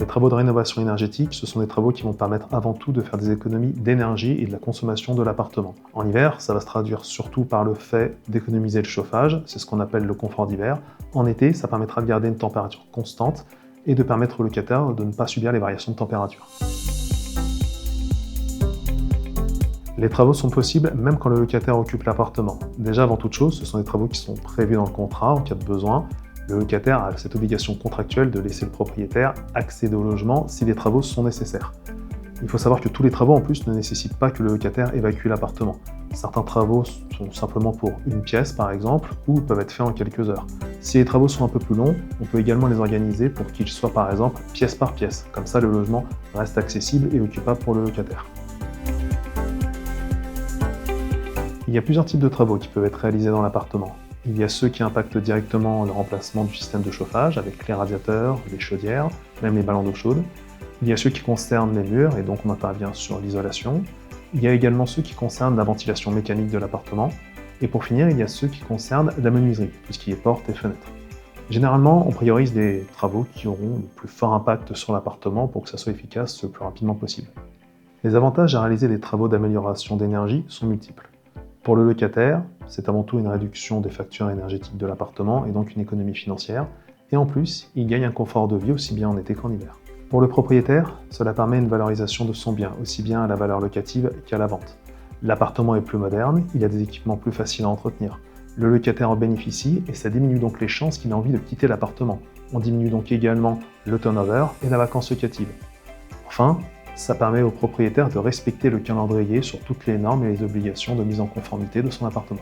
Les travaux de rénovation énergétique, ce sont des travaux qui vont permettre avant tout de faire des économies d'énergie et de la consommation de l'appartement. En hiver, ça va se traduire surtout par le fait d'économiser le chauffage, c'est ce qu'on appelle le confort d'hiver. En été, ça permettra de garder une température constante et de permettre au locataire de ne pas subir les variations de température. Les travaux sont possibles même quand le locataire occupe l'appartement. Déjà, avant toute chose, ce sont des travaux qui sont prévus dans le contrat en cas de besoin. Le locataire a cette obligation contractuelle de laisser le propriétaire accéder au logement si les travaux sont nécessaires. Il faut savoir que tous les travaux en plus ne nécessitent pas que le locataire évacue l'appartement. Certains travaux sont simplement pour une pièce par exemple, ou peuvent être faits en quelques heures. Si les travaux sont un peu plus longs, on peut également les organiser pour qu'ils soient par exemple pièce par pièce. Comme ça, le logement reste accessible et occupable pour le locataire. Il y a plusieurs types de travaux qui peuvent être réalisés dans l'appartement. Il y a ceux qui impactent directement le remplacement du système de chauffage avec les radiateurs, les chaudières, même les ballons d'eau chaude. Il y a ceux qui concernent les murs et donc on intervient sur l'isolation. Il y a également ceux qui concernent la ventilation mécanique de l'appartement. Et pour finir, il y a ceux qui concernent la menuiserie, tout ce qui est portes et fenêtres. Généralement, on priorise des travaux qui auront le plus fort impact sur l'appartement pour que ça soit efficace le plus rapidement possible. Les avantages à réaliser des travaux d'amélioration d'énergie sont multiples. Pour le locataire, c'est avant tout une réduction des factures énergétiques de l'appartement et donc une économie financière. Et en plus, il gagne un confort de vie aussi bien en été qu'en hiver. Pour le propriétaire, cela permet une valorisation de son bien, aussi bien à la valeur locative qu'à la vente. L'appartement est plus moderne, il a des équipements plus faciles à entretenir. Le locataire en bénéficie et ça diminue donc les chances qu'il ait envie de quitter l'appartement. On diminue donc également le turnover et la vacance locative. Enfin, ça permet au propriétaire de respecter le calendrier sur toutes les normes et les obligations de mise en conformité de son appartement.